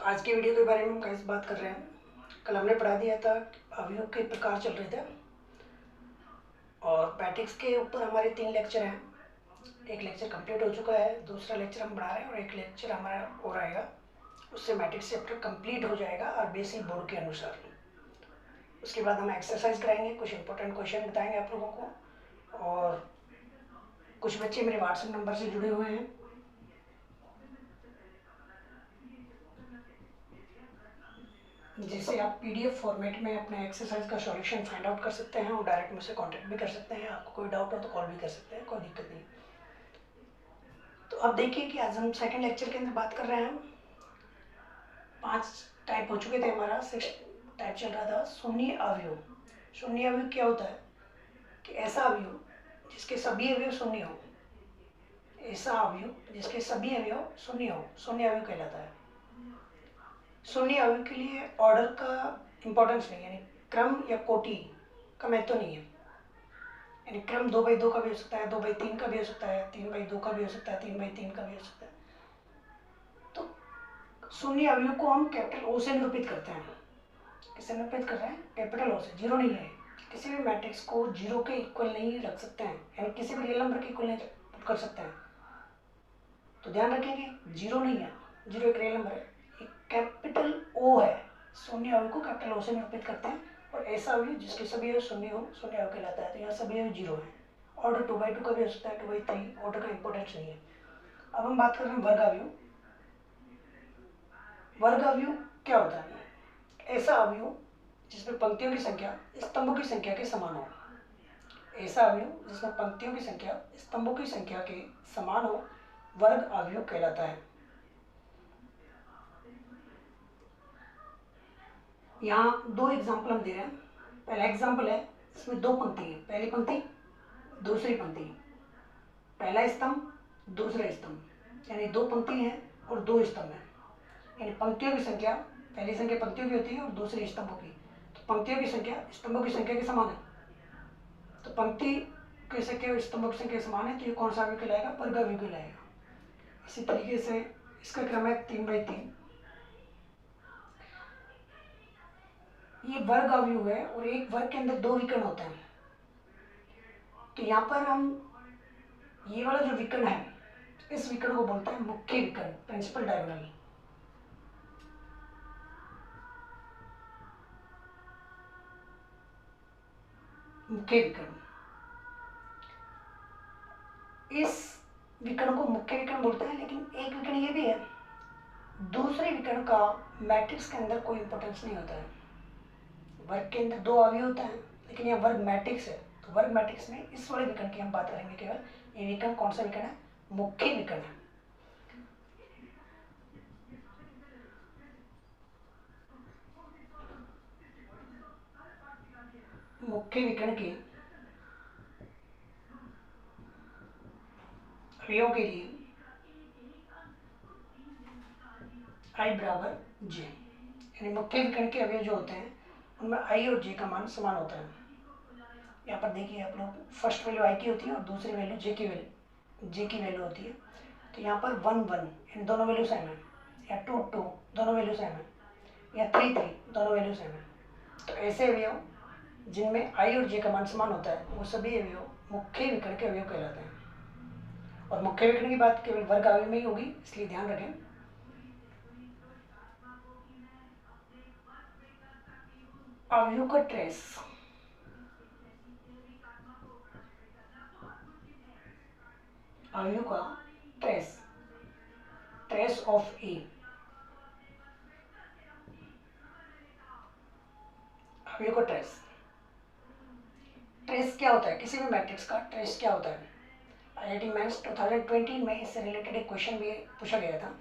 आज की वीडियो के बारे में हम कैसे बात कर रहे हैं। कल हमने पढ़ा दिया था अवयव के प्रकार चल रहे थे और मैट्रिक्स के ऊपर हमारे 3 लेक्चर हैं। एक लेक्चर कंप्लीट हो चुका है, दूसरा लेक्चर हम पढ़ा रहे हैं और एक लेक्चर हमारा हो रहेगा। उससे मैट्रिक्स चैप्टर कंप्लीट हो जाएगा और बेसिक बोर्ड के अनुसार। उसके बाद हम एक्सरसाइज कराएंगे, कुछ इंपॉर्टेंट क्वेश्चन बताएंगे आप लोगों को। और कुछ बच्चे मेरे व्हाट्सएप नंबर से जुड़े हुए हैं, जिससे आप पीडीएफ फॉर्मेट में अपने एक्सरसाइज का सॉल्यूशन फाइंड आउट कर सकते हैं और डायरेक्ट मुझसे कांटेक्ट भी कर सकते हैं। आपको कोई डाउट हो तो कॉल भी कर सकते हैं, कोई दिक्कत नहीं। तो अब देखिए कि आज हम सेकंड लेक्चर के अंदर बात कर रहे हैं। 5 टाइप हो चुके थे, हमारा 6 टाइप चल रहा था। शून्य अवयव। शून्य अवयव क्या होता है कि ऐसा अवयव जिसके सभी अवयव शून्य हो, ऐसा अवयव जिसके सभी अवयव शून्य हो, शून्य अवयव कहलाता है। शून्य अवयव के लिए ऑर्डर का इंपॉर्टेंस नहीं, यानी क्रम या कोटि का महत्व नहीं है। यानी क्रम 2/2 का भी हो सकता है, 2/3 का भी हो सकता है, 3/2 का भी हो सकता है, 3/3 का भी हो सकता है। तो शून्य अवयव को हम कैपिटल ओ से निरूपित करते हैं। किससे निरूपित कर रहे हैं? कैपिटल ओ से। जीरो नहीं है, किसी भी मैट्रिक्स को जीरो के इक्वल नहीं रख सकते हैं, यानी किसी भी रियल नंबर के इक्वल नहीं कर सकते हैं। तो ध्यान रखेंगे, जीरो नहीं है, जीरो एक रियल नंबर है, एक कैपिटल ओ है। शून्य अवयव को कैपिटल ओ से निरूपित करते हैं और ऐसा अवयव जिसके सभी अवयव शून्य हो, शून्य अवयव कहलाता है। तो यहाँ सभी अवयव जीरो है। ऑर्डर 2/2 का भी हो सकता है, 2/3, ऑर्डर का इंपॉर्टेंस नहीं है। अब हम बात कर रहे हैं वर्ग अवयव। वर्ग अवयव क्या होता है? ऐसा अवयव जिसमें पंक्तियों की संख्या स्तंभों की संख्या के समान हो। ऐसा अवयव जिसमें पंक्तियों की संख्या स्तंभों की संख्या के समान हो, वर्ग अवयव कहलाता है। यहाँ 2 एग्जाम्पल हम दे रहे हैं। पहला एग्जाम्पल है, इसमें 2 पंक्ति है, पहली पंक्ति दूसरी पंक्ति, पहला स्तंभ दूसरा स्तंभ, यानी 2 पंक्ति हैं और 2 स्तंभ हैं। यानी पंक्तियों की संख्या, पहली संख्या पंक्तियों की होती है और दूसरी स्तंभों की। तो पंक्तियों की संख्या स्तंभों की संख्या के समान है, तो पंक्ति की संख्या और स्तंभों की संख्या समान है, तो ये कौन सा अवयव कहलाएगा? वर्ग अवयव कहलाएगा। इसी तरीके से इसका क्रम है 3/3। ये वर्ग अवयव है और एक वर्ग के अंदर 2 विकर्ण होते हैं। तो यहाँ पर हम ये वाला जो विकर्ण है, इस विकर्ण को बोलते हैं मुख्य विकर्ण, प्रिंसिपल डायगोनल। मुख्य विकर्ण, इस विकर्ण को मुख्य विकर्ण बोलते हैं। लेकिन एक विकर्ण ये भी है, दूसरे विकर्ण का मैट्रिक्स के अंदर कोई इंपॉर्टेंस नहीं होता है। वर्ग के अंदर 2 अवयव होता है, लेकिन यह वर्ग मैट्रिक्स है, तो वर्ग मैट्रिक्स में इस वाले विकर्ण की हम बात करेंगे केवल। ये विकर्ण कौन सा विकर्ण है? मुख्य विकर्ण है। मुख्य विकर्ण के अवयवों के लिए आई बराबर जे, यानी मुख्य विकर्ण के अवयव जो होते हैं उनमें आई और जे का मान समान होता है। यहाँ पर देखिए आप लोग, फर्स्ट वैल्यू आई की होती है और दूसरी वैल्यू जे की वैल्यू होती है। तो यहाँ पर 1 1 इन दोनों वैल्यू सेम है, या 2 2 दोनों वैल्यू सेम है, या 3 3 दोनों वैल्यू सेम है। तो ऐसे अवयव जिनमें आई और जे का मान समान होता है, वो सभी अवयव मुख्य विकर्ण के अवयव कहलाते हैं। और मुख्य विकर्ण की बात केवल वर्ग अवयव में ही होगी, इसलिए ध्यान रखें। अवयव का ट्रेस, अवयव का ट्रेस, ट्रेस ऑफ ए, अवयव का ट्रेस। ट्रेस क्या होता है? किसी भी मैट्रिक्स का ट्रेस क्या होता है? IIT मेंस 2020 में इससे रिलेटेड एक क्वेश्चन भी पूछा गया था,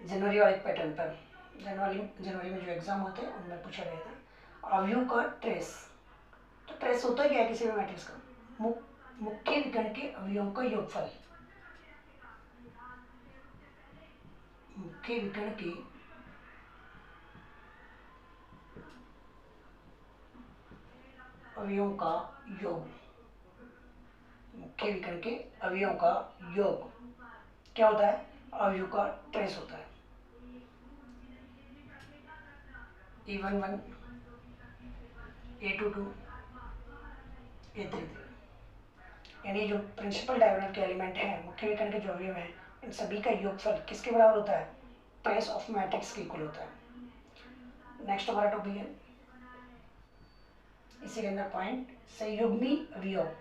जनवरी वाले पैटर्न पर। जनवरी में जो एग्जाम होते हैं उनमें पूछा गया था अवयव का ट्रेस। तो ट्रेस होता है क्या है किसी भी मैट्रिक्स का? मुख्य विकर्ण के अवयवों का योगफल। मुख्य विकर्ण के अवयवों का योग, मुख्य विकर्ण के अवयवों का योग क्या होता है? अवयव का ट्रेस होता है। A11, A22, A33, यानी जो प्रिंसिपल डायगोनल के एलिमेंट हैं, मुख्य विकर्ण के जो अवयव हैं, इन सभी का योगफल किसके बराबर होता है? ट्रेस ऑफ मैट्रिक्स के इक्वल होता है। नेक्स्ट हमारा टॉपिक है इसी के अंदर पॉइंट संयुग्मी अवयव।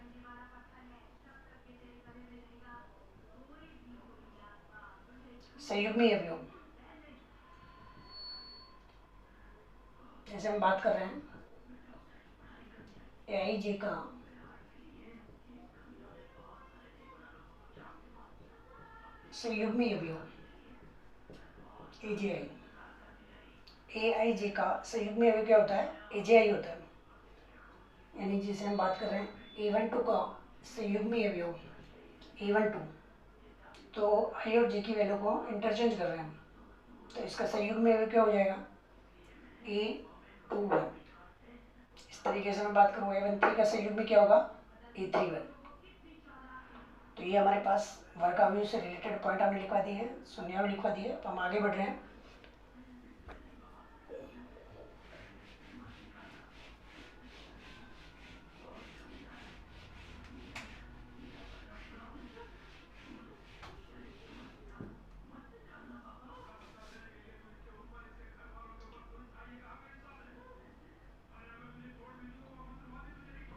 संयुग्मी अवयव जैसे हम बात कर रहे हैं AIJ का संयुग्मी अवयव AJI, AIJ का संयुग्मी अवयव क्या होता है? AJI होता है। यानी जैसे हम बात कर रहे हैं A12 का संयुग्मी अवयव A12, तो I और J की वैल्यू को इंटरचेंज कर रहे हैं हम, तो इसका संयुग्मी अवयव क्या हो जाएगा? A21। इस तरीके से मैं बात करूँ A13 का संयुग्मी क्या होगा? A31। तो ये हमारे पास वर्ग अवयव से रिलेटेड पॉइंट हमने लिखवा दिए हैं, शून्य में लिखवा दिए। तो हम आगे बढ़ रहे हैं।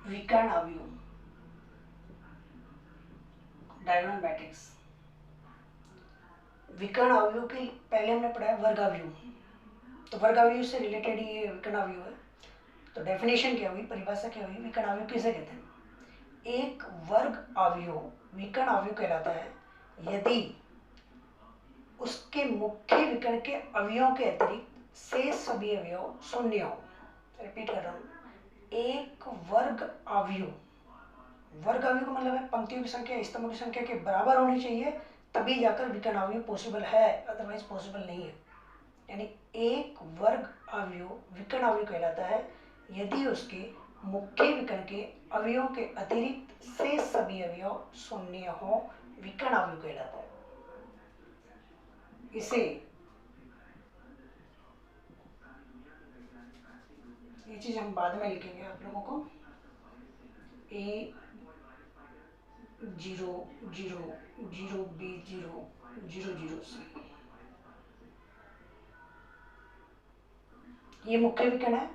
विकर्ण अवयव, डायगोनल मैट्रिक्स। विकर्ण अवयव के पहले हमने पढ़ा है वर्ग अवयव, तो वर्ग अवयव से रिलेटेड ये विकर्ण अवयव है। तो डेफिनेशन क्या हुई, परिभाषा क्या हुई? विकर्ण अवयव किसे कहते हैं? एक वर्ग अवयव विकर्ण अवयव कहलाता है यदि उसके मुख्य विकर्ण के अवयवों के अतिरिक्त शेष सभी अवयव शून्य हो। रिपीट कर रहा हूँ, एक वर्ग अवयव, वर्ग अवयव का मतलब है पंक्तियों की संख्या स्तंभों की संख्या के बराबर होनी चाहिए, तभी जाकर विकर्ण अवयव पॉसिबल है, अदरवाइज पॉसिबल नहीं है। यानी एक वर्ग अवयव विकर्ण अवयव कहलाता है यदि उसके मुख्य विकर्ण के अवयवों के अतिरिक्त शेष सभी अवयव शून्य हो, विकर्ण अवयव कहलाता है। इसे ये चीज हम बाद में लिखेंगे आप लोगों को। A 0 0 0 B 0 0 0 C, ये मुख्य विकर्ण है।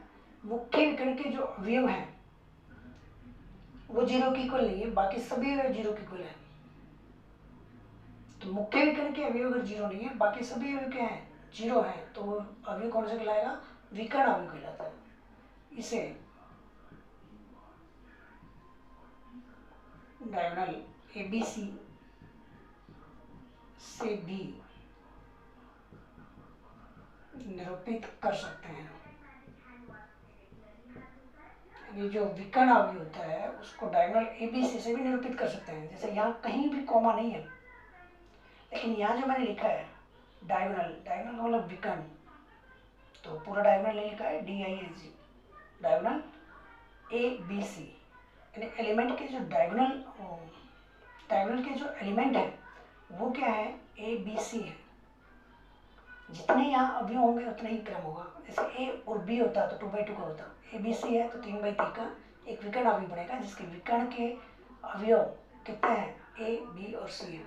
मुख्य विकर्ण के जो अवयव हैं वो जीरो की इक्वल नहीं है, बाकी सभी अवयव जीरो की इक्वल है। तो मुख्य विकर्ण के अवयव अगर जीरो नहीं है, बाकी सभी अवयव क्या है? जीरो है, तो वो अवयव कौन सा कहलाएगा? विकर्ण अवयव कहलाता है। इसे डायगोनल ABC से भी निरूपित कर सकते हैं। ये जो विकर्ण अवयव होता है उसको डायगोनल ABC से भी निरूपित कर सकते हैं। जैसे यहाँ कहीं भी कॉमा नहीं है, लेकिन यहाँ जो मैंने लिखा है डायगोनल, डायगोनल का मतलब विकर्ण, तो पूरा डायगोनल नहीं लिखा है, DIAG, डायगोनल ABC, यानी एलिमेंट के जो डायगोनल के जो एलिमेंट है वो क्या है? ABC है। जितने यहाँ अवयव होंगे उतना ही क्रम होगा। जैसे A और B होता तो 2/2 का होता, ABC है तो 3/3 का एक विकर्ण अवयव बनेगा, जिसके विकर्ण के अवयव कितने हैं? A, B और C है।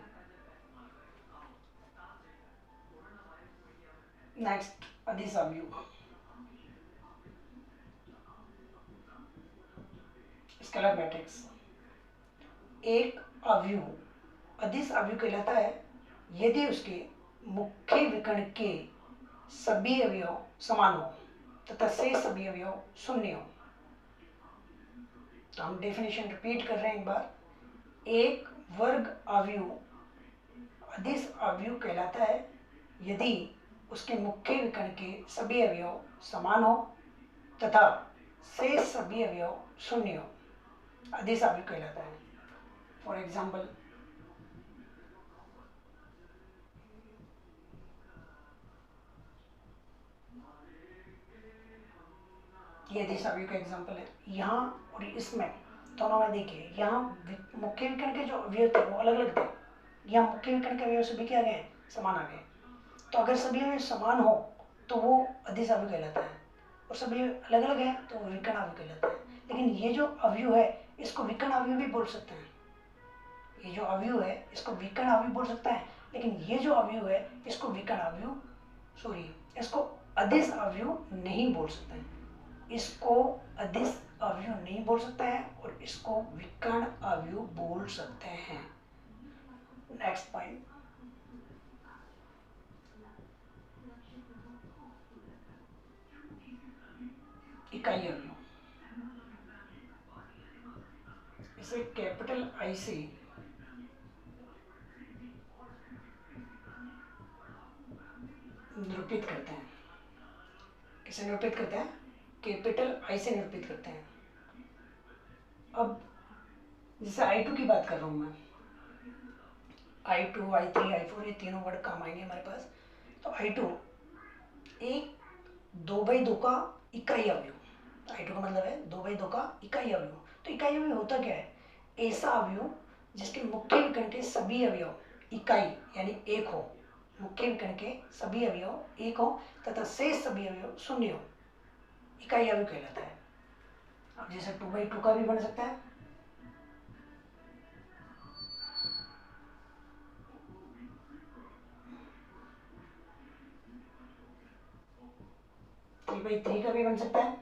नेक्स्ट, अदिश अवयव, स्केलर मैट्रिक्स। एक अवयव अदिश अवयव कहलाता है यदि उसके मुख्य विकर्ण के सभी अवयव समान हो तथा शेष सभी अवयव शून्य हो। तो हम डेफिनेशन रिपीट कर रहे हैं एक बार। एक वर्ग अवयव अदिश अवयव कहलाता है यदि उसके मुख्य विकर्ण के सभी अवयव समान हो तथा शेष सभी अवयव शून्य हो, अदिश अवयव कहलाता है। फॉर एग्जाम्पल, ये अदिश अवयव का एग्जाम्पल है। यहाँ और इसमें दोनों में देखिए, यहाँ मुख्य विकर्ण के जो अवयव थे वो अलग अलग थे, यहाँ मुख्य विकर्ण के अवयव सभी क्या गए? समान आ गए। तो अगर सभी अवयव समान हो तो वो अदिश अवयव कहलाता है। और सभी अलग अलग हैं तो विकर्ण अवयव कहलाता है। लेकिन ये जो अवयव है इसको विकर्ण अवयव भी बोल सकते हैं। ये जो अवयव है इसको विकर्ण अवयव बोल सकता है, लेकिन ये जो अवयव है इसको विकर्ण अवयव इसको अदिश अवयव नहीं बोल सकते हैं। इसको अदिश अवयव नहीं बोल सकते हैं और इसको विकर्ण अवयव बोल सकते हैं। नेक्स्ट पॉइंट, इकाई अवयव। इसे कैपिटल आई से निरूपित करते हैं। किसे निरूपित करते हैं? कैपिटल आई से निरूपित करते हैं। अब जैसे I2 की बात कर रहा हूं मैं, I2, I3, I4 ये तीनों वर्ड काम आएंगे हमारे पास। तो I2 एक 2/2 का इकाई अवयव। I2 का मतलब है 2/2 का इकाई अवयव। तो इकाई अवयव होता क्या है? ऐसा अवयव जिसके मुख्य विकर्ण के सभी अवयव इकाई यानी एक हो, मुख्य विकर्ण के सभी अवयव एक हो तथा शेष सभी अवयव शून्य हो, इकाई अवयव कहलाता है। अब जैसे 2/2 का भी बन सकता है, 3/3 का भी बन सकता है,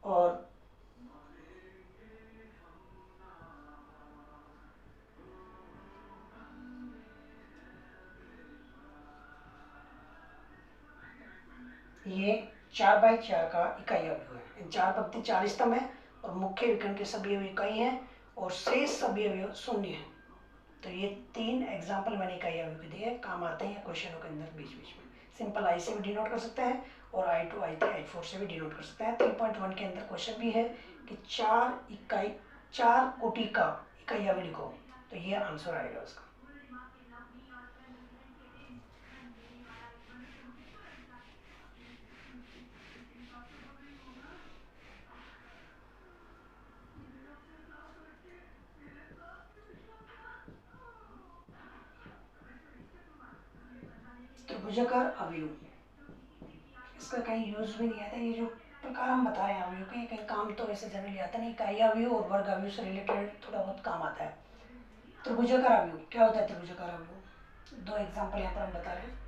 और ये 4/4 का इकाई अवयव है। 4 पंक्ति 4 स्तंभ है और मुख्य विकर्ण के सभी अवयव इकाई हैं और शेष सभी अवयव शून्य हैं। तो ये 3 एग्जाम्पल मैंने इकाई अवयव के दिए, काम आते हैं क्वेश्चनों के अंदर बीच बीच में। सिंपल आई से भी डिनोट कर सकते हैं और I2, I3, I4 से भी डिनोट कर सकते हैं। 3.1 के अंदर क्वेश्चन भी है कि 4 कोटि का इकाई अवयव लिखो, तो ये आंसर आएगा उसका। त्रिभुजाकार अवयव, इसका कहीं यूज भी नहीं आता। ये जो प्रकार हम बता रहे हैं अवयव के, कहीं काम तो ऐसे जनरली आता नहीं। इकाई अवयव और वर्ग अवयव से रिलेटेड थोड़ा बहुत काम आता है। त्रिभुजाकार अवयव क्या होता है? त्रिभुजाकार अवयव 2 एग्जांपल यहाँ पर हम बता रहे हैं।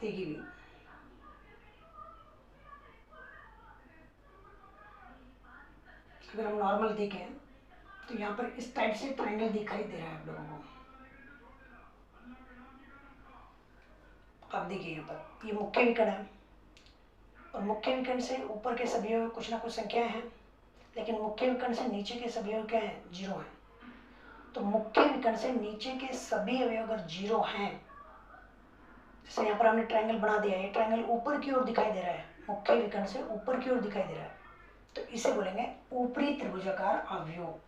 देखिए, अगर हम नॉर्मल देखें तो यहाँ पर इस टाइप से ट्रायंगल दिखाई दे रहा है आप लोगों को। अब देखिए यहाँ पर ये मुख्य विकर्ण है और मुख्य विकर्ण से ऊपर के सभी अवयव कुछ ना कुछ संख्याएं हैं, लेकिन मुख्य विकर्ण से नीचे के सभी अवयव क्या हैं? 0 हैं। तो मुख्य विकर्ण से नीचे के सभी अवयव अगर 0 हैं, जैसे यहाँ पर हमने ट्रायंगल बना दिया है, ये ट्रायंगल ऊपर की ओर दिखाई दे रहा है, मुख्य विकर्ण से ऊपर की ओर दिखाई दे रहा है, तो इसे बोलेंगे ऊपरी त्रिभुजाकार अवयव।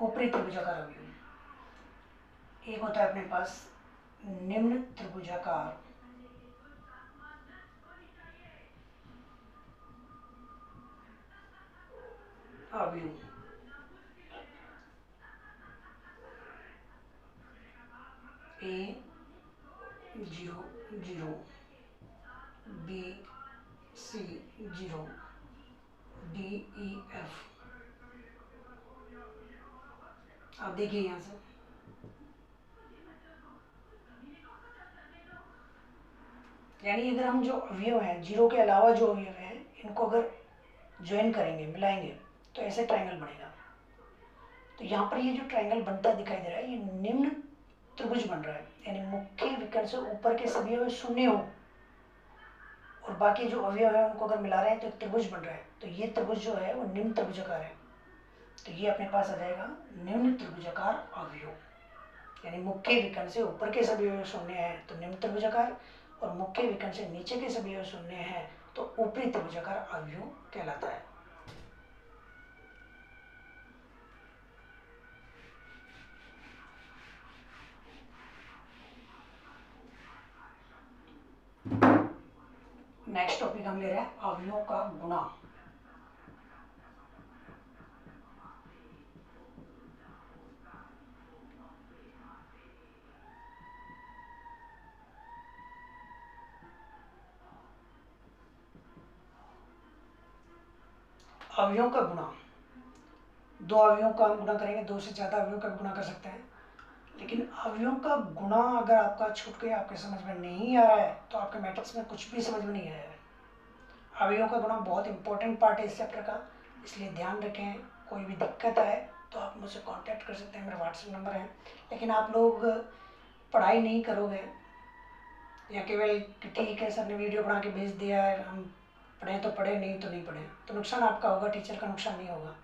ऊपरी त्रिभुजाकार अवयव। एक होता है अपने पास निम्न त्रिभुजाकार अवयव। A 0 0, B C 0, D E F। आप देखिए यहाँ से यानी अगर हम जो अवयव हैं, 0 के अलावा जो अवयव हैं, इनको अगर ज्वाइन करेंगे, मिलाएंगे, तो ऐसे ट्रायंगल बनेगा। तो यहाँ पर ये जो ट्रायंगल बनता दिखाई दे रहा है, ये निम्न त्रिभुज बन रहा है, यानी मुख्य विकर्ण से ऊपर के सभी अवयव शून्य हो और बाकी जो अवयव है उनको अगर मिला रहे हैं तो एक त्रिभुज बन रहा है। तो ये त्रिभुज जो है वो निम्न त्रिभुजाकार है। तो ये अपने पास आ जाएगा निम्न त्रिभुजाकार अवयव, यानी मुख्य विकर्ण से ऊपर के सभी अवयव शून्य है तो निम्न त्रिभुजाकार, और मुख्य विकर्ण से नीचे के सभी अवयव शून्य है तो ऊपरी त्रिभुजाकार अवयव कहलाता है। टॉपिक हम ले रहे हैं अवयवों का गुणा। अवयवों का गुणा, दो अवयवों का हम गुणा करेंगे, दो से ज़्यादा अवयवों का गुणा कर सकते हैं, लेकिन अवयवों का गुणा अगर आपका छूट के आपके समझ में नहीं आ रहा है तो आपके मैट्रिक्स में कुछ भी समझ में नहीं आया है। अवयवों का गुणा बहुत इंपॉर्टेंट पार्ट है इस चैप्टर का, इसलिए ध्यान रखें। कोई भी दिक्कत आए तो आप मुझसे कांटेक्ट कर सकते हैं, मेरा व्हाट्सएप नंबर है। लेकिन आप लोग पढ़ाई नहीं करोगे या केवल कि ठीक है सर ने वीडियो बना के भेज दिया है, हम पढ़ें तो पढ़े, नहीं तो नहीं पढ़े, तो नुकसान आपका होगा, टीचर का नुकसान नहीं होगा।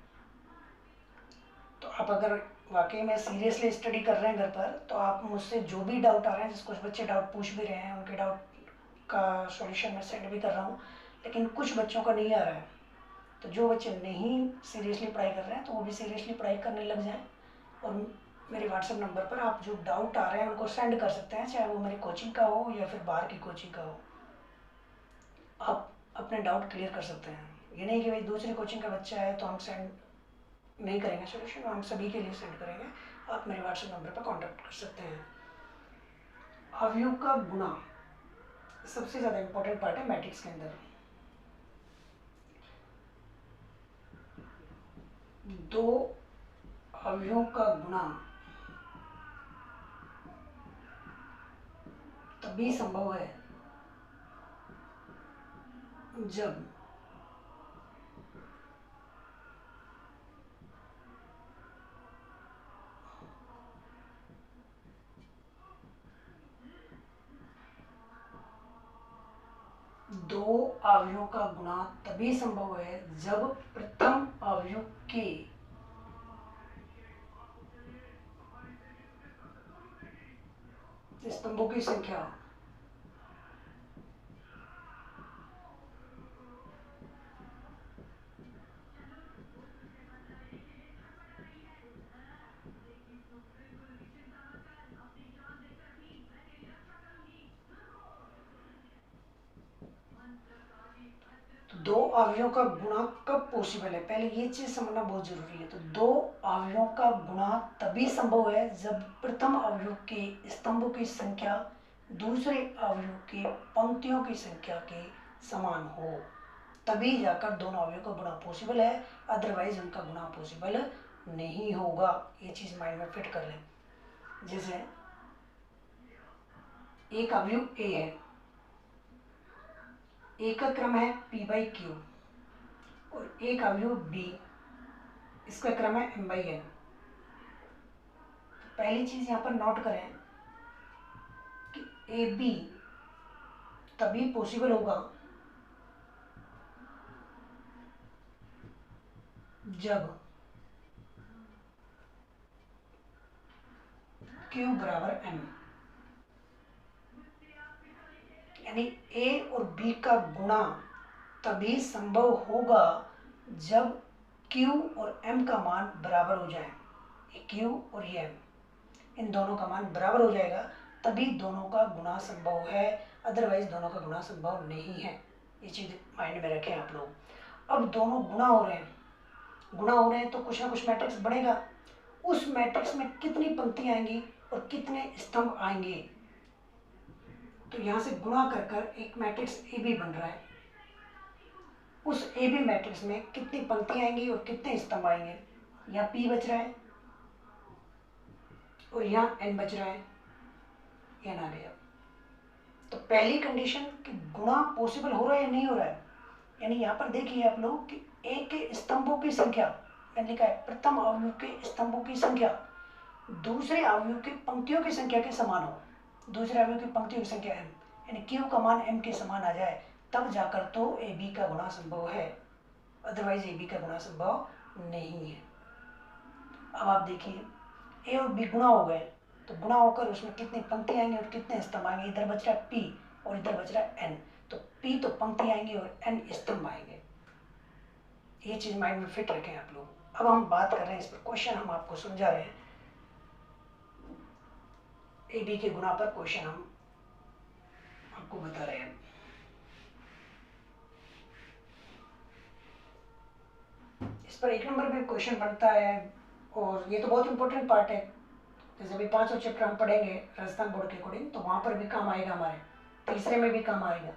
तो आप अगर वाकई में सीरियसली स्टडी कर रहे हैं घर पर, तो आप मुझसे जो भी डाउट आ रहे हैं, जैसे कुछ बच्चे डाउट पूछ भी रहे हैं, उनके डाउट का सॉल्यूशन मैं सेंड भी कर रहा हूँ, लेकिन कुछ बच्चों का नहीं आ रहा है। तो जो बच्चे नहीं सीरियसली पढ़ाई कर रहे हैं तो वो भी सीरियसली पढ़ाई करने लग जाएं, और मेरे व्हाट्सएप नंबर पर आप जो डाउट आ रहे हैं उनको सेंड कर सकते हैं, चाहे वो मेरी कोचिंग का हो या फिर बाहर की कोचिंग का हो। आप अपने डाउट क्लियर कर सकते हैं। ये नहीं कि भाई दूसरी कोचिंग का बच्चा है तो हम सेंड नहीं करेंगे सोल्यूशन, हम सभी के लिए सेंड करेंगे। आप मेरे व्हाट्सएप नंबर पर कांटेक्ट कर सकते हैं। अवयव का गुणा सबसे ज़्यादा इंपॉर्टेंट पार्ट है मैट्रिक्स के अंदर। दो अवयवों का गुणा तभी संभव है जब दो अवयवों का गुणा तभी संभव है जब प्रथम अवयव के स्तंभों की संख्या दो अवयवों का गुणा कब पॉसिबल है, पहले ये चीज समझना बहुत जरूरी है। तो दो अवयवों का गुणा तभी संभव है जब प्रथम अवयव के स्तंभों की संख्या दूसरे अवयव के पंक्तियों की संख्या के समान हो, तभी जाकर दोनों अवयवों का गुणा पॉसिबल है, अदरवाइज उनका गुणा पॉसिबल नहीं होगा। ये चीज माइंड में फिट कर लें। जैसे एक अवयव ए है, ए का क्रम है p बाई क्यू, और एक अवयव b, इसका क्रम है m बाई n। पहली चीज यहाँ पर नोट करें कि ए बी तभी पॉसिबल होगा जब Q बराबर M, यानी A और B का गुणा तभी संभव होगा जब Q और M का मान बराबर हो जाए। ये Q और ये M, इन दोनों का मान बराबर हो जाएगा तभी दोनों का गुणा संभव है, अदरवाइज दोनों का गुणा संभव नहीं है। ये चीज माइंड में रखें आप लोग। अब दोनों गुणा हो रहे हैं तो कुछ ना कुछ मैट्रिक्स बनेगा। उस मैट्रिक्स में कितनी पंक्तियां आएंगी और कितने स्तंभ आएंगे, तो यहां से गुणा कर कर एक मैट्रिक्स ए बी बन रहा है। उस ए बी मैट्रिक्स में कितनी पंक्तियां आएंगी और कितने स्तंभ आएंगे, यहाँ पी बच रहा है और यहाँ एन बच रहा है, एन आ गया। तो पहली कंडीशन कि गुणा पॉसिबल हो रहा है या नहीं हो रहा है, यानी यहाँ पर देखिए आप लोग कि ए के स्तंभों की संख्या, मैंने लिखा है प्रथम अवयव के स्तंभों की संख्या दूसरे अवयव की पंक्तियों की संख्या के समान हो, दूसरे अवयव की पंक्तियों की संख्या m, यानी q का मान m के समान आ जाए, तब जाकर तो ए बी का गुणा संभव है, अदरवाइज ए बी का गुणा संभव नहीं है। अब आप देखिए a और b गुणा हो गए, तो गुणा होकर उसमें कितनी पंक्ति आएंगी और कितने स्तंभ आएंगे, इधर बच रहा है p और इधर बच रहा है n, तो p तो पंक्ति आएंगी और n स्तंभ आएंगे। ये चीज माइंड में फिट रखें आप लोग। अब हम बात कर रहे हैं इस पर, क्वेश्चन हम आपको समझा रहे हैं, ए बी के गुणा पर क्वेश्चन हम आपको बता रहे हैं। पर 1 नंबर में क्वेश्चन बनता है, और ये तो बहुत इंपॉर्टेंट पार्ट है। जैसे अभी 5 चैप्टर हम पढ़ेंगे राजस्थान बोर्ड के अकॉर्डिंग, तो वहाँ पर भी काम आएगा, हमारे तीसरे में भी काम आएगा।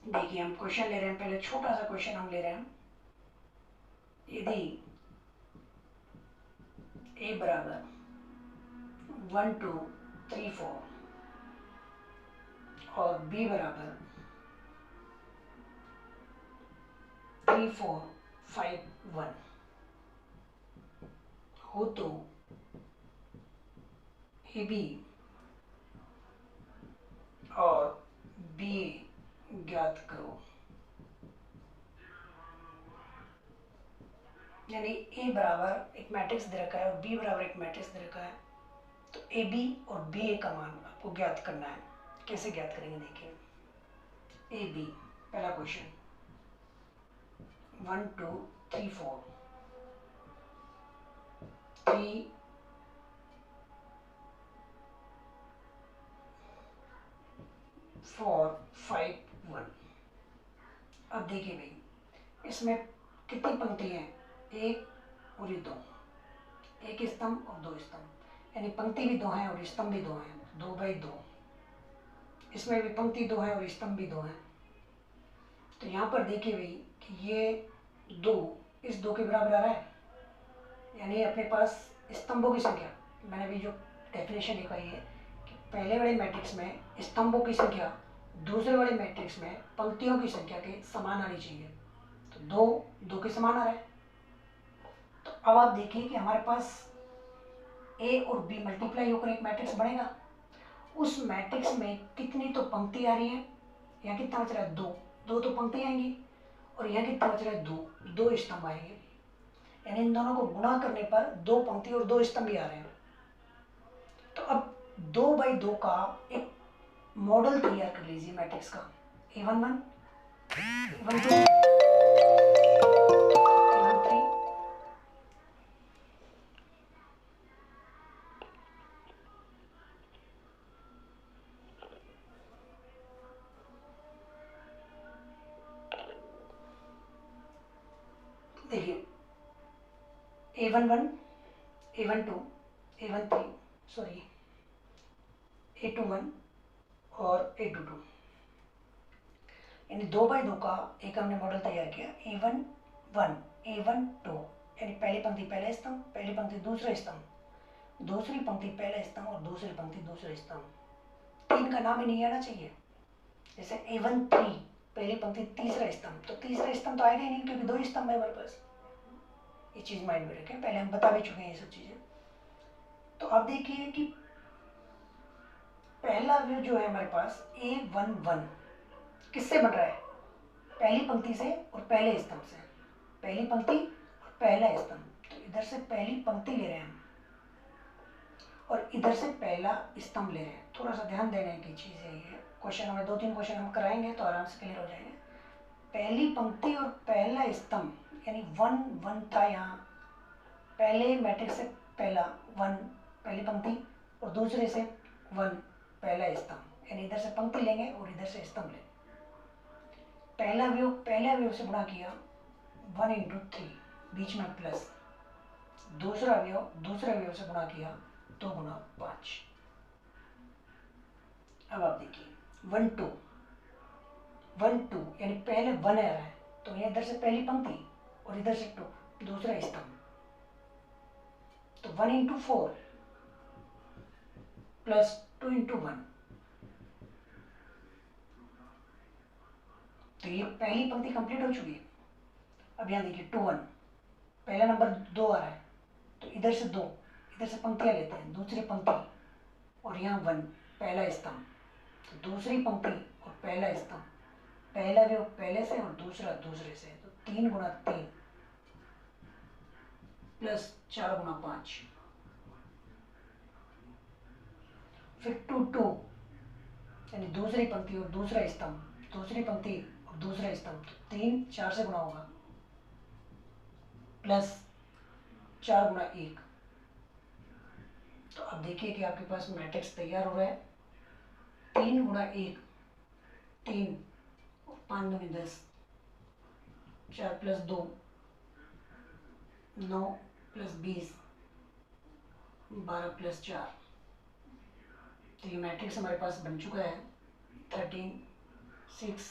देखिए हम क्वेश्चन ले रहे हैं, पहले छोटा सा क्वेश्चन हम ले रहे हैं। यदि a बराबर 1 2 3 4 और b बराबर 3 4 5 1 हो, तो ए बी और बी ज्ञात करो। यानी ए बराबर एक मैट्रिक्स दे रखा है और बी बराबर एक मैट्रिक्स दे रखा है, तो ए बी और बी ए का मान आपको ज्ञात करना है। कैसे ज्ञात करेंगे, देखिए ए बी पहला क्वेश्चन 1 2 3 4 3 4 5 1। अब देखिए भाई इसमें कितनी पंक्ति हैं, एक और ये दो, एक स्तंभ और दो स्तंभ, यानी पंक्ति भी दो हैं और स्तंभ भी दो हैं, 2 बाई 2। इसमें भी पंक्ति 2 है और स्तंभ भी 2 है। तो यहाँ पर देखिए भाई कि ये 2 इस 2 के बराबर आ रहा है, यानी अपने पास स्तंभों की संख्या, मैंने भी जो डेफिनेशन लिखवाई है कि पहले वाले मैट्रिक्स में स्तंभों की संख्या दूसरे वाले मैट्रिक्स में पंक्तियों की संख्या के समान आनी चाहिए। तो 2 के समान आ रहा है। तो अब आप देखिए कि हमारे पास ए और बी मल्टीप्लाई होकर एक मैट्रिक्स बनेगा। उस मैट्रिक्स में कितनी तो पंक्ति आ रही है, यहाँ कितना बच रहा है 2 तो पंक्ति आएंगी, और यहाँ कितना बच रहा है 2 स्तंभ आएंगे। यानी इन दोनों को गुणा करने पर 2 पंक्ति और 2 स्तंभ भी आ रहे हैं। तो अब 2 बाई 2 का एक मॉडल तैयार कर लीजिए मैट्रिक्स का, A11 A12 A13। देखिए A11 A12 A13 sorry A21 और A22, यानी 2 बाई 2 का एक हमने मॉडल तैयार किया। A11 A12 यानी पहली पंक्ति पहला स्तंभ, पहली पंक्ति दूसरा स्तंभ, दूसरी पंक्ति पहला स्तंभ और दूसरी पंक्ति दूसरा स्तंभ। 3 का नाम ही नहीं आना चाहिए। जैसे A13 पहली पंक्ति तीसरा स्तंभ, तो तीसरा स्तंभ तो आएगा ही नहीं क्योंकि 2 स्तंभ है हमारे पास। ये चीज़ माइंड में रखें, पहले हम बता भी चुके हैं ये सब चीज़ें। तो अब देखिए कि पहला व्यू जो है हमारे पास A11 किससे बन रहा है, पहली पंक्ति से और पहले स्तंभ से, पहली पंक्ति और पहला स्तंभ। तो इधर से पहली पंक्ति ले रहे हैं हम और इधर से पहला स्तंभ ले रहे हैं। थोड़ा सा ध्यान देने की चीज़ है ये, क्वेश्चन हमें 2-3 क्वेश्चन हम कराएंगे तो आराम से क्लियर हो जाएंगे। पहली पंक्ति और पहला स्तंभ यानी 1 था, यहाँ पहले मैट्रिक्स से पहला 1 पहली पंक्ति और दूसरे से 1 पहला स्तंभ, यानी इधर से पंक्ति लेंगे और इधर से स्तंभ लेंगे। पहला व्यू से गुणा किया 1 × 3 बीच में प्लस, दूसरा व्यू से गुणा किया 2 × 5। अब आप देखिए 1 2 यानी पहले 1 आ रहा है तो ये इधर से पहली पंक्ति और इधर से 2 दूसरा स्तंभ, तो 1 × 4 प्लस 2 × 1, तो ये पहली पंक्ति कंप्लीट हो चुकी है। अब यहाँ देखिए 2 1 पहला नंबर 2 आ रहा है तो इधर से 2, इधर से पंक्तियाँ लेते हैं, दूसरी पंक्ति और यहाँ 1 पहला स्तंभ, तो दूसरी पंक्ति और पहला स्तंभ, पहला व्यू पहले से और दूसरा दूसरे से, तो 3 × 3 प्लस 4 × 5, फिर 2 2 यानी दूसरी पंक्ति और दूसरा स्तंभ, दूसरी पंक्ति और दूसरा स्तंभ, तो 3 4 से गुणा होगा प्लस 4 × 1। तो अब देखिए कि आपके पास मैट्रिक्स तैयार हो रहा है। 3 × 1 3 और 5 × 10 4 + 2 9 + 20 12 + 4। तो ये मैट्रिक्स हमारे पास बन चुका है 13 6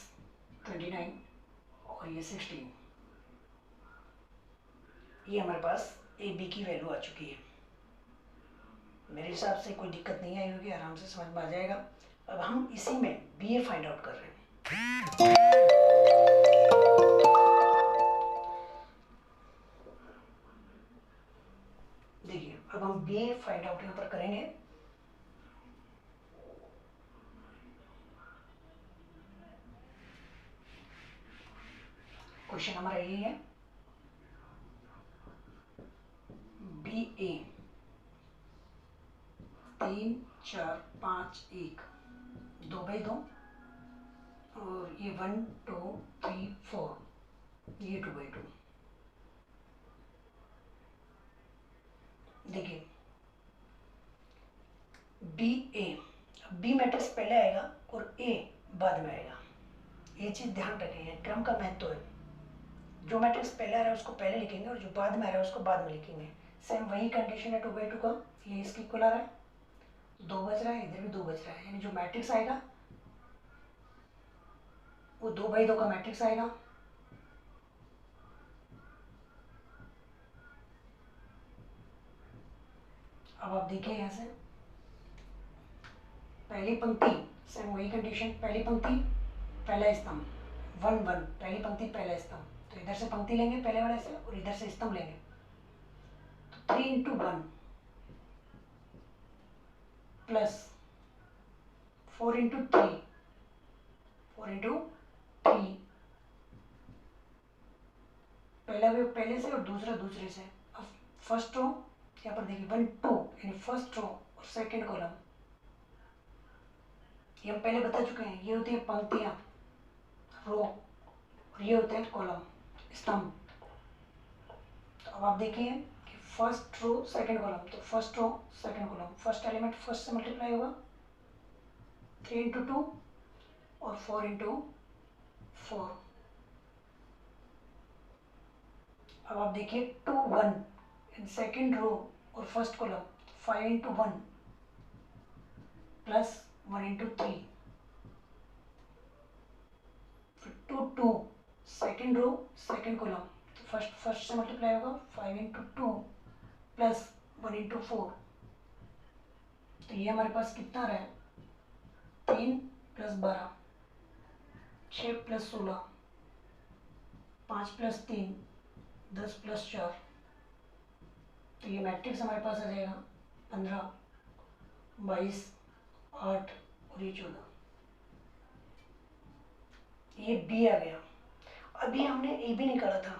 29 और ये 16। ये हमारे पास ए बी की वैल्यू आ चुकी है। मेरे हिसाब से कोई दिक्कत नहीं आई होगी, आराम से समझ में आ जाएगा। अब हम इसी में बी ए फाइंड आउट कर रहे हैं। देखिए अब हम बी ए फाइंड आउट यहाँ पर करेंगे। क्वेश्चन हमारा यही है, बी ए 3 4 5 1 2/2 और ये 1 2 3 4 ये 2/2। देखिए बी ए, बी मैट्रिक्स पहले आएगा और ए बाद में आएगा, ये चीज ध्यान रखेंगे, क्रम का महत्व है। जो मैट्रिक्स पहले आ रहा है उसको पहले लिखेंगे और जो बाद में आ रहा है उसको बाद में लिखेंगे। सेम वही कंडीशन है 2/2 का, ये इसकी इक्वल आ रहा है, 2 बच रहा है, इधर भी 2 बच रहा है, यानी जो मैट्रिक्स आएगा वो 2/2 का मैट्रिक्स आएगा। अब आप देखिए यहाँ से पहली पंक्ति, सेम वही कंडीशन, पहली पंक्ति पहला स्तंभ 1 1, पहली पंक्ति पहला स्तंभ, तो इधर से पंक्ति लेंगे पहले वाले से और इधर से स्तंभ लेंगे, तो 3 × 1 प्लस 4 × 3 4 × 3, पहला वे पहले से और दूसरा दूसरे से। अब फर्स्ट रो यहाँ पर देखिए 1 2 यानी फर्स्ट रो और सेकंड कॉलम, ये हम पहले बता चुके हैं, ये होती है पंक्तियाँ रो और ये होते हैं कॉलम स्तंभ। तो अब आप देखिए कि फर्स्ट रो सेकंड कॉलम, तो first row second column, first element first से मल्टीप्लाई होगा 3 × 2 और 4 × 4। अब आप देखिए 2 1 इन सेकंड रो और फर्स्ट कॉलम, 5 × 1 प्लस 1 × 3, फिर 2 2 सेकंड रो सेकंड कॉलम, तो फर्स्ट से मल्टीप्लाई होगा 5 × 2 प्लस 1 × 4। तो ये हमारे पास कितना रहा है 3 + 12 6 + 16 5 + 3 10 + 4। तो ये मैट्रिक्स हमारे पास आ जाएगा 15 22 8 और ये 14। ये बी आ गया। अभी हमने ए बी निकाला था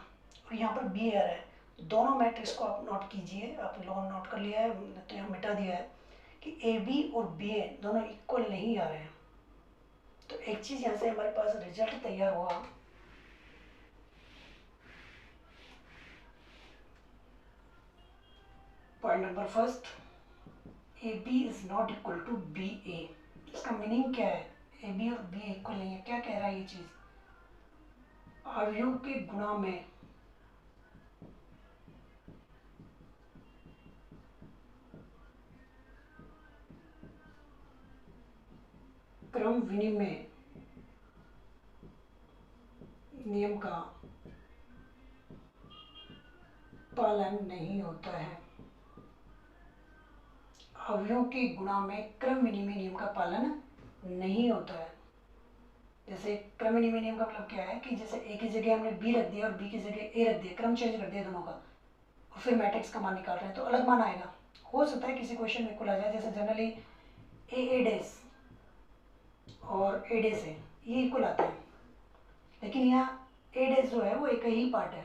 और यहाँ पर बी आ रहा है। दोनों मैट्रिक्स को आप नोट कीजिए, आप लोगों ने नोट कर लिया है तो यहाँ मिटा दिया है कि ए बी और बी ए दोनों इक्वल नहीं आ रहे हैं। तो एक चीज यहाँ से हमारे पास रिजल्ट तैयार हुआ, point number first, A B is not equal to B A. इसका मीनिंग क्या है, ए बी और बी इक्वल नहीं है, क्या कह रहा है ये चीज, अवयव के गुणा में क्रम विनिमय नियम का पालन नहीं होता है। अवयव के गुणा में क्रम विनिमय नियम का पालन नहीं होता है। जैसे क्रम विनिमय नियम का मतलब क्या है कि जैसे ए की जगह हमने बी रख दिया और बी की जगह ए रख दिया, क्रम चेंज कर दिया दोनों का, और फिर मैट्रिक्स का मान निकाल रहे हैं तो अलग मान आएगा। हो सकता है किसी क्वेश्चन में इक्वल आ जाए, जैसे जनरली ए डैश और ए डैश है ये इक्वल आता है, लेकिन यहाँ ए डैश जो है वो एक ही पार्ट है,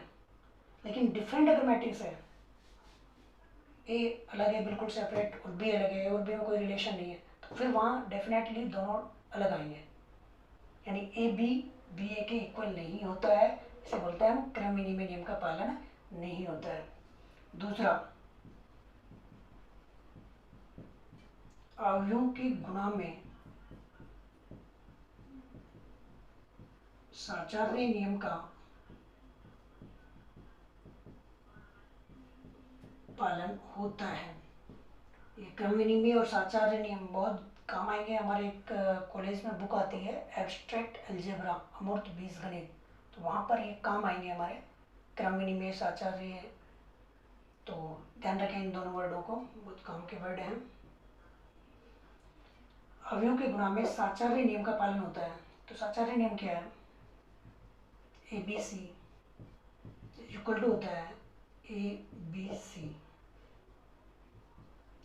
लेकिन डिफरेंट अगर मैट्रिक्स है, ए अलग है बिल्कुल सेपरेट और बी अलग है और बी में कोई रिलेशन नहीं है, तो फिर वहाँ डेफिनेटली दोनों अलग आएंगे, यानी ए बी बी ए के इक्वल नहीं होता है। इसे बोलते हैं हम क्रम विनिमय नियम का पालन नहीं होता है। दूसरा, अवयवों के गुणा में साचार्य नियम का पालन होता है। ये क्रम विनिमय और साचार्य नियम बहुत काम आएंगे। हमारे एक कॉलेज में बुक आती है एब्स्ट्रैक्ट अलजेब्रा, अमूर्त बीजगणित, तो वहाँ पर ये काम आएंगे हमारे क्रम विनिमय साचार्य। तो ध्यान रखें इन दोनों वर्डों को, बहुत काम के वर्ड हैं। अवयवों के गुणा में साचार्य नियम का पालन होता है। तो साचार्य नियम क्या है? A B C equal to होता है ए बी सी,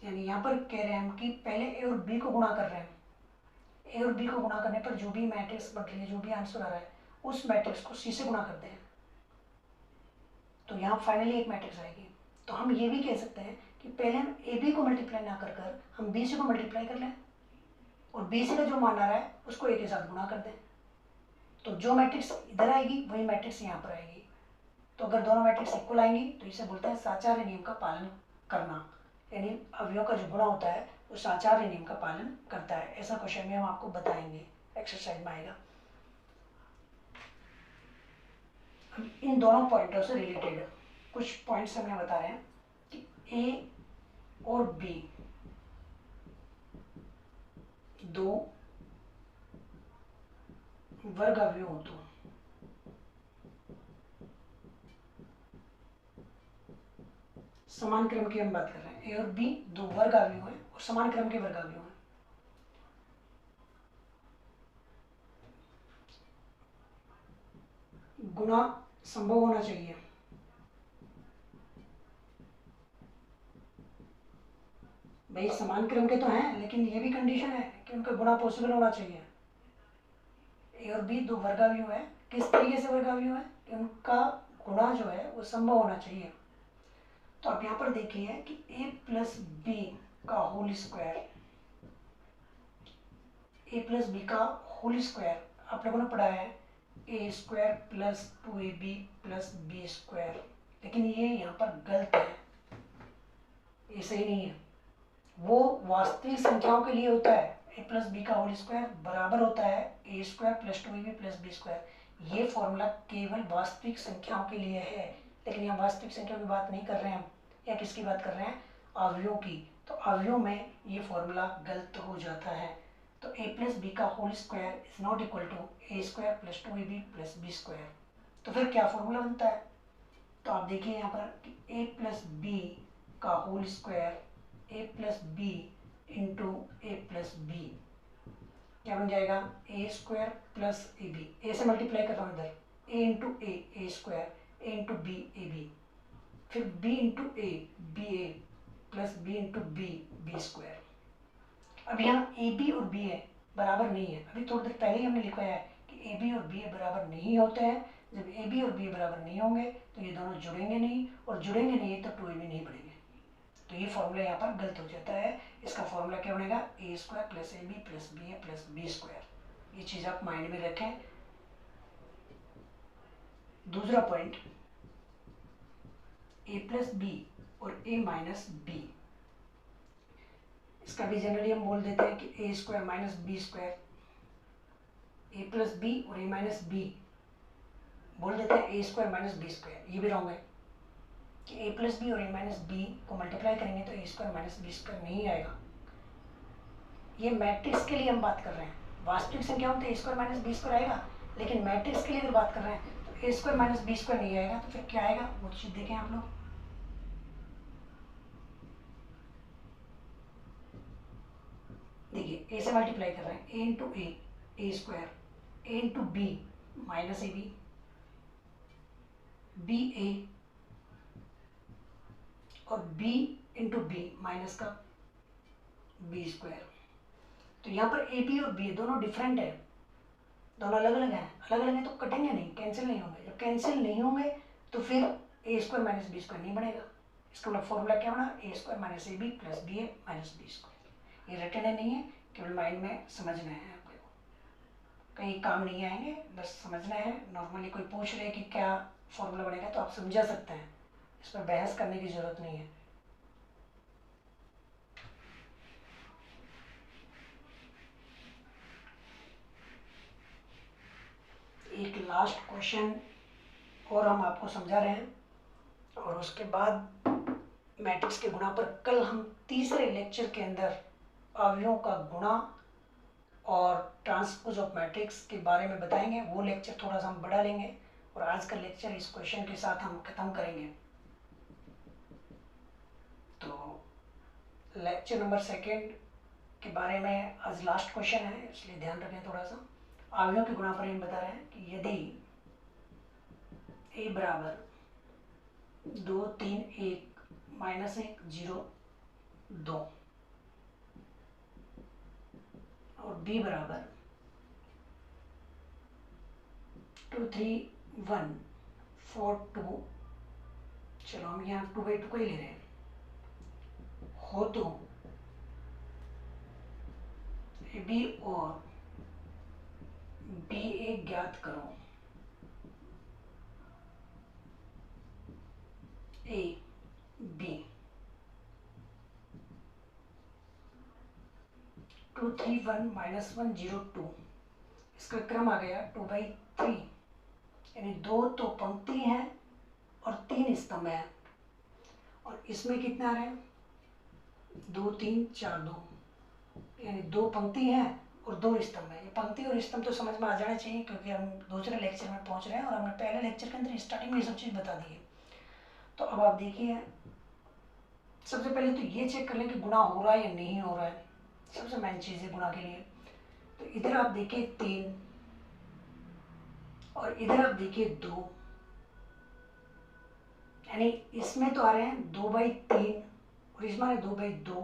यानी यहाँ पर कह रहे हैं हम कि पहले ए और बी को गुणा कर रहे हैं। ए और बी को गुणा करने पर जो भी मैट्रिक्स बन रही है, जो भी आंसर आ रहा है, उस मैट्रिक्स को सी से गुणा करते हैं, तो यहाँ फाइनली एक मैट्रिक्स आएगी। तो हम ये भी कह सकते हैं कि पहले हम ए बी को मल्टीप्लाई ना कर कर हम बी सी को मल्टीप्लाई कर लें और बी सी का जो मान आ रहा है उसको ए के साथ गुणा कर दें, तो जो मैट्रिक्स इधर आएगी वही मैट्रिक्स यहाँ पर आएगी। तो अगर दोनों मैट्रिक्स इक्वल आएंगी तो इसे बोलते हैं साचार्य नियम का पालन करना, यानी अवयवों का जो गुणा होता है वो साचार्य नियम का पालन करता है। ऐसा क्वेश्चन में हम आपको बताएंगे, एक्सरसाइज में आएगा। अब इन दोनों पॉइंटों से रिलेटेड कुछ पॉइंट्स हमें बता रहे हैं कि ए और बी दो वर्ग अवयव हो तो समान क्रम की हम बात कर रहे हैं। ए और बी दो वर्ग अवयव हैं और समान क्रम के वर्ग अवयव हैं। गुणा संभव होना चाहिए। भाई समान क्रम के तो हैं, लेकिन ये भी कंडीशन है कि उनका गुणा पॉसिबल होना चाहिए। ए और बी दो वर्ग अवयव है, किस तरीके से वर्ग अवयव है कि उनका गुणा जो है वो संभव होना चाहिए। तो आप यहाँ पर देखिए कि a प्लस बी का whole square, a plus B का होल स्क्वायर आप लोगों ने पढ़ा है A square plus 2ab plus B square, लेकिन ये यहाँ पर गलत है, ये सही नहीं है। वो वास्तविक संख्याओं के लिए होता है, a प्लस बी का होल स्क्वायर बराबर होता है A square plus 2ab plus B square. ये फॉर्मूला केवल वास्तविक संख्याओं के लिए है, लेकिन यहाँ वास्तविक संख्या की बात नहीं कर रहे हैं हम, या किसकी बात कर रहे हैं? अवयवों की। तो अवयवों में ये फॉर्मूला गलत हो जाता है। तो a प्लस बी का whole square is not equal to A square plus 2ab plus B square. तो फिर क्या फॉर्मूला बनता है? तो आप देखिए यहाँ पर कि a प्लस बी का whole square a plus B into A plus B क्या बन जाएगा? A square plus A B, A से मल्टीप्लाई कर रहा हूँ इधर, A into A square, A into B A B, फिर b into A B A plus B into B B square. अब यहाँ ए बी और बी ए बराबर नहीं है, अभी थोड़ी देर पहले ही हमने लिखा है कि ए बी और बी ए बराबर नहीं होते हैं। जब ए बी और बी ए बराबर नहीं होंगे तो ये दोनों जुड़ेंगे नहीं, और जुड़ेंगे नहीं तो 2ab नहीं पड़ेंगे, तो ये फॉर्मूला यहाँ पर गलत हो जाता है। इसका फॉर्मूला क्या बनेगा? A square plus A B plus B A plus B square. ये चीज़ आप माइंड में रखें। दूसरा पॉइंट, ए प्लस बी और ए माइनस बी, इसका भी जनरली हम बोल देते हैं कि ए स्क्वायर माइनस बी स्क्वायर। ए प्लस बी और ए माइनस बी बोल देते हैं ए स्क्वायर माइनस बी स्क्वायर। ये भी रॉन्ग है कि ए प्लस बी और ए माइनस बी को मल्टीप्लाई करेंगे तो ए स्क्वायर माइनस बी स्क्वायर नहीं आएगा। ये मैट्रिक्स के लिए हम बात कर रहे हैं, वास्तविक संख्याओं में तो ए स्क्वायर माइनस बी स्क्वायर आएगा, लेकिन मैट्रिक्स के लिए अगर बात कर रहे हैं तो ए स्क्वायर माइनस बी स्क्वायर नहीं आएगा। तो फिर क्या आएगा वो चीज़ देखें आप लोग। देखिए ए से मल्टीप्लाई कर रहे हैं, A into A square, A into B minus A B A और b इंटू बी माइनस का बी स्क्वायर। तो यहाँ पर ए बी और बी दोनों डिफरेंट है, दोनों अलग अलग हैं। अलग अलग हैं तो कटेंगे नहीं, कैंसिल नहीं होंगे। जब कैंसिल नहीं होंगे तो फिर A square minus B square नहीं बनेगा। इसका मतलब फॉर्मूला क्या बना? A square minus A B plus B A minus B square. ये रटने नहीं है, केवल माइंड में समझना है आपको, कहीं काम नहीं आएंगे, बस समझना है। नॉर्मली कोई पूछ रहे कि क्या फॉर्मूला बनेगा तो आप समझा सकते हैं, इस पर बहस करने की ज़रूरत नहीं है। एक लास्ट क्वेश्चन और हम आपको समझा रहे हैं और उसके बाद मैट्रिक्स के गुणा पर कल हम तीसरे लेक्चर के अंदर अवयवों का गुणा और ट्रांसपोज ऑफ मैट्रिक्स के बारे में बताएंगे। वो लेक्चर थोड़ा सा हम बढ़ा लेंगे और आज का लेक्चर इस क्वेश्चन के साथ हम खत्म करेंगे। तो लेक्चर नंबर 2 के बारे में आज लास्ट क्वेश्चन है, इसलिए ध्यान रखें थोड़ा सा। अवयवों के गुणा पर हम बता रहे हैं कि यदि a बराबर 2 3 1 -1 0 2 और b बराबर 2 3 1 4 2, चलो हम यहाँ 2/2 को ही ले रहे हैं, हो तो ए बी और बी ए ज्ञात करो। ए बी 2 3 1 -1 0 2, इसका क्रम आ गया 2/3, यानी 2 तो पंक्ति है और 3 स्तंभ है। और इसमें कितना आ रहे हैं 2 3 4 2, यानी 2 पंक्ति है और 2 स्तंभ है। ये पंक्ति और स्तंभ तो समझ में आ जाना चाहिए क्योंकि हम दूसरे लेक्चर में पहुंच रहे हैं और हमने पहले लेक्चर के अंदर स्टार्टिंग में ये सब चीज़ बता दी है। तो अब आप देखिए, सबसे पहले तो ये चेक कर लें कि गुणा हो रहा है या नहीं हो रहा है, सबसे मेन चीज़ है गुणा के लिए। तो इधर आप देखिए 3 और इधर आप देखिए 2, यानी इसमें तो आ रहे हैं 2/3 और इसमें आ रहे 2/2।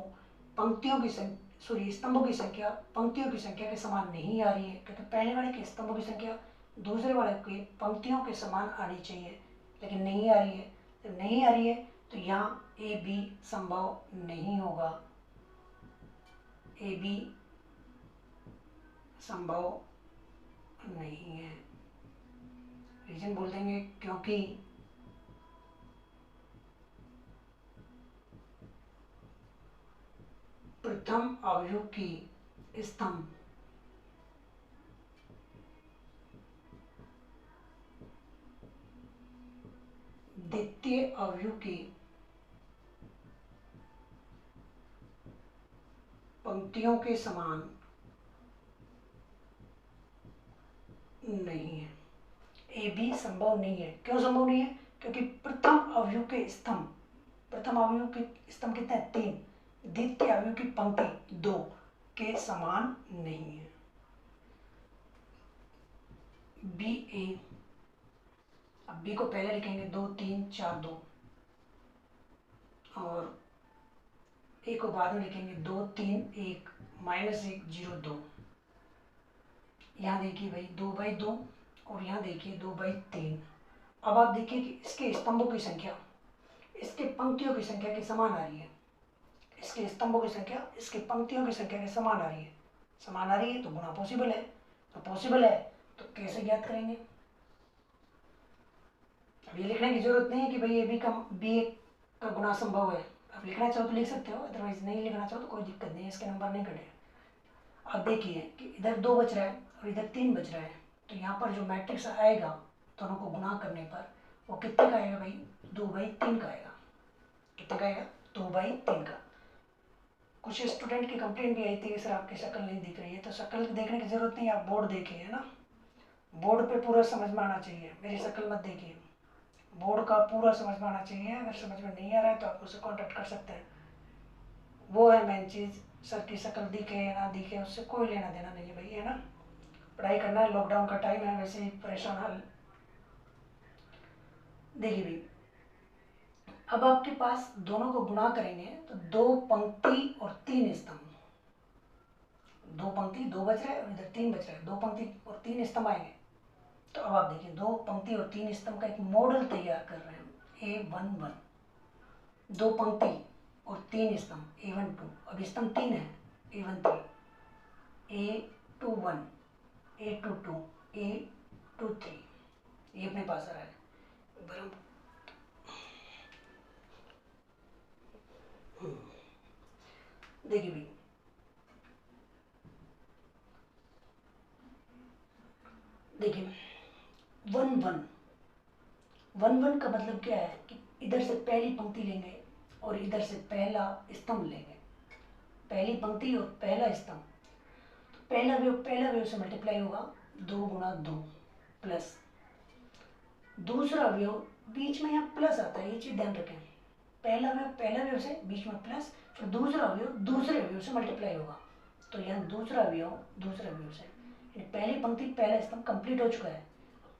पंक्तियों की संख्या, सॉरी स्तंभों की संख्या पंक्तियों की संख्या के समान नहीं आ रही है, क्योंकि पहले वाले के स्तंभों की संख्या दूसरे वाले की पंक्तियों के समान आनी चाहिए, लेकिन नहीं आ रही है। जब नहीं आ रही है तो यहाँ ए बी संभव नहीं होगा, ए बी संभव नहीं है। रीजन बोल देंगे क्योंकि प्रथम अवयव की स्तंभ द्वितीय अवयव की पंक्तियों के समान नहीं है। ए बी संभव नहीं है। क्यों संभव नहीं है? क्योंकि प्रथम अवयव के स्तंभ, प्रथम अवयव के स्तंभ कितने हैं 3, द्वितीय अवयव की पंक्ति 2 के समान नहीं है। बी ए, अब बी को पहले लिखेंगे 2 3 4 2 और ए को बाद में लिखेंगे 2 3 1 -1 0 2। यहाँ देखिए भाई 2/2 और यहाँ देखिए 2/3। अब आप देखिए कि इसके स्तंभों की संख्या इसके पंक्तियों की संख्या के समान आ रही है। इसके स्तंभों की संख्या इसके पंक्तियों की संख्या के समान आ रही है। समान आ रही है तो गुणा पॉसिबल है। तो पॉसिबल है तो कैसे ज्ञात करेंगे? अब ये लिखने की जरूरत नहीं है कि भाई बी ए का गुणा संभव है। आप लिखना चाहो तो लिख सकते हो, अदरवाइज नहीं लिखना चाहो तो कोई दिक्कत नहीं है, इसके नंबर नहीं कटेगा। अब देखिए कि इधर 2 बच रहा है और इधर 3 बच रहा है, तो यहाँ पर जो मैट्रिक्स आएगा दोनों को गुणा करने पर वो कितने का आएगा भाई? 2/3 का आएगा। कितने का आएगा? 2/3 का। कुछ स्टूडेंट की कंप्लेंट भी आई थी कि सर आपकी शक्ल नहीं दिख रही है, तो शक्ल देखने की जरूरत नहीं है, आप बोर्ड देखिए, है ना। बोर्ड पे पूरा समझ में आना चाहिए, मेरी शक्ल मत देखिए, बोर्ड का पूरा समझ में आना चाहिए। अगर समझ में नहीं आ रहा है तो आप मुझसे कॉन्टेक्ट कर सकते हैं। वो है मेन चीज़, सर की शक्ल दिखे या ना दिखे उससे कोई लेना देना नहीं है भाई, है ना। पढ़ाई करना है, लॉकडाउन का टाइम है, वैसे ही परेशान हाल। देखिए भाई, अब आपके पास दोनों को गुणा करेंगे तो 2 पंक्ति और 3 स्तंभ, 2 पंक्ति 2 बच रहा है और इधर 3 बच रहा है, 2 पंक्ति और 3 स्तंभ आएंगे। तो अब आप देखिए 2 पंक्ति और 3 स्तंभ का एक मॉडल तैयार कर रहे हैं। A11, 2 पंक्ति और 3 स्तंभ A12, अब स्तंभ 3 है A13, A21, A22, A23, ये अपने पास आ रहा है। देखिए भाई, देखिए 1 1 1 1 का मतलब क्या है कि इधर से पहली पंक्ति लेंगे और इधर से पहला स्तंभ लेंगे, पहली पंक्ति और पहला स्तंभ। तो पहला अवयव से मल्टीप्लाई होगा 2 गुणा 2 प्लस दूसरा अवयव, बीच में यहाँ प्लस आता है, ये चीज ध्यान रखें। पहला अवयव से बीच में प्लस, फिर दूसरा अवयव दूसरे अवयव से मल्टीप्लाई होगा, तो यहाँ दूसरा अवयव दूसरे अवयव से, यानी पहली पंक्ति पहला स्तंभ कंप्लीट हो चुका है,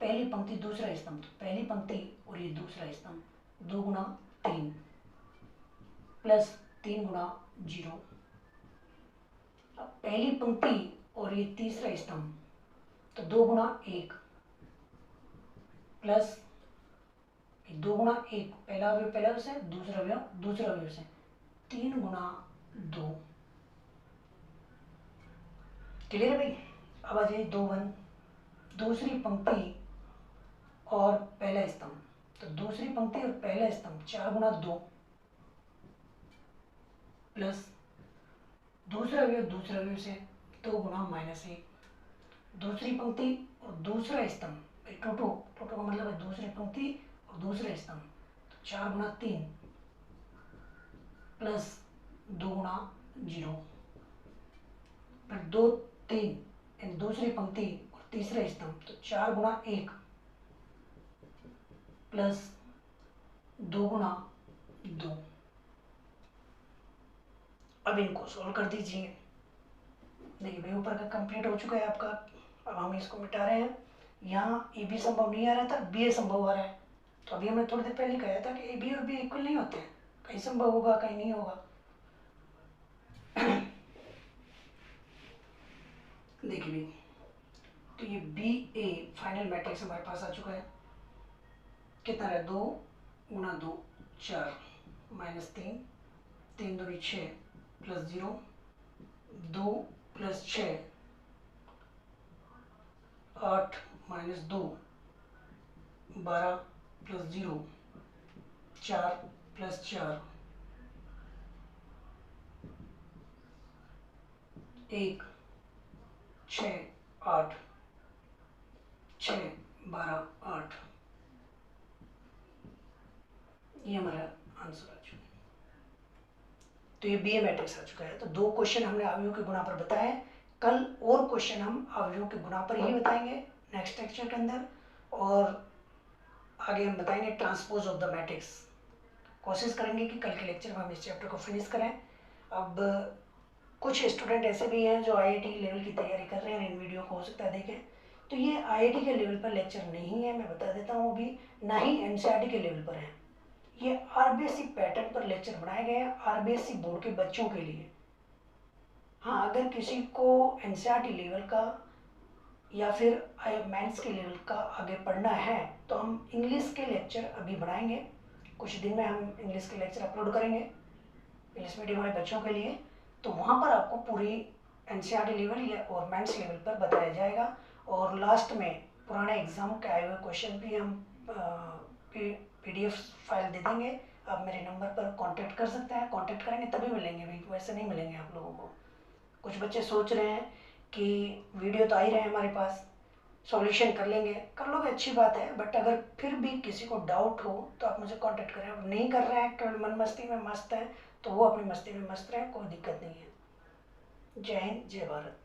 पहली पंक्ति दूसरा स्तंभ, तो पहली पंक्ति और ये दूसरा स्तंभ 2 गुणा 3 प्लस 3 गुणा 0। अब पहली पंक्ति और ये तीसरा स्तंभ, तो 2 गुणा 1 प्लस 2 गुणा 1, पहला अवयव से, दूसरा अवयव से, 3 गुणा 2। क्लियर है भाई? अब आ जाइए 2 1, दूसरी पंक्ति और पहला स्तंभ, तो दूसरी पंक्ति और पहला स्तंभ 4 गुणा 2 प्लस दूसरा अवयव से 2 गुणा -1, दूसरी पंक्ति और दूसरा स्तंभ, टोटो का मतलब है दूसरी पंक्ति और दूसरा स्तंभ, तो 4 गुणा 3 प्लस 2 गुणा 0, फिर 2 3 दूसरी पंक्ति और तीसरा स्तंभ, तो 4 गुणा 1 प्लस 2 गुणा 2। अब इनको सोल्व कर दीजिए। देखिए भाई ऊपर का कंप्लीट हो चुका है आपका, अब हम इसको मिटा रहे हैं। यहाँ ए बी संभव नहीं आ रहा था, बी ए संभव आ रहा है, तो अभी हमने थोड़ी देर पहले कहा था कि ए बी और बी इक्वल नहीं होते हैं, कहीं संभव होगा कहीं नहीं होगा। देखिए भाई, तो ये बी ए फाइनल मैट्रिक्स हमारे पास आ चुका है। कितना है? 2 गुणा 2 4 -3, 3 दूनी 6 प्लस 0, 2 प्लस 6 8 -2 12 प्लस 0 4 प्लस 4 1 6 8 6 12 8, ये हमारा आंसर आ चुका है। तो ये बी ए मैट्रिक्स आ चुका है। तो 2 क्वेश्चन हमने अवयवों के गुणा पर बताए। कल और क्वेश्चन हम अवयवों के गुणा पर ही बताएंगे नेक्स्ट लेक्चर के अंदर, और आगे हम बताएंगे ट्रांसपोज ऑफ द मैट्रिक्स। कोशिश करेंगे कि कल के लेक्चर में हम इस चैप्टर को फिनिश करें। अब कुछ स्टूडेंट ऐसे भी हैं जो आईआईटी लेवल की तैयारी कर रहे हैं, इन वीडियो को हो सकता है देखें, तो ये आईआईटी के लेवल पर लेक्चर नहीं है, मैं बता देता हूँ अभी, ना ही एनसीईआरटी के लेवल पर है। ये आरबीएससी पैटर्न पर लेक्चर बनाए गए हैं आरबीएससी बोर्ड के बच्चों के लिए। हाँ, अगर किसी को एनसीईआरटी लेवल का या फिर मेंस के लेवल का आगे पढ़ना है तो हम इंग्लिश के लेक्चर अभी बनाएंगे, कुछ दिन में हम इंग्लिश के लेक्चर अपलोड करेंगे इंग्लिश मीडियम वाले बच्चों के लिए। तो वहाँ पर आपको पूरी एनसीईआरटी लेवल या और मेंस लेवल पर बताया जाएगा, और लास्ट में पुराने एग्जाम के आए हुए क्वेश्चन भी हम पीडीएफ फाइल दे देंगे। आप मेरे नंबर पर कांटेक्ट कर सकते हैं, कांटेक्ट करेंगे तभी मिलेंगे भाई, वैसे नहीं मिलेंगे आप लोगों को। कुछ बच्चे सोच रहे हैं कि वीडियो तो आ ही रहे हैं हमारे पास, सॉल्यूशन कर लेंगे, कर लोगे अच्छी बात है, बट अगर फिर भी किसी को डाउट हो तो आप मुझे कांटेक्ट करें। अब नहीं कर रहे हैं, केवल मन मस्ती में मस्त है, तो वो अपनी मस्ती में मस्त रहे, कोई दिक्कत नहीं है। जय हिंद, जय भारत।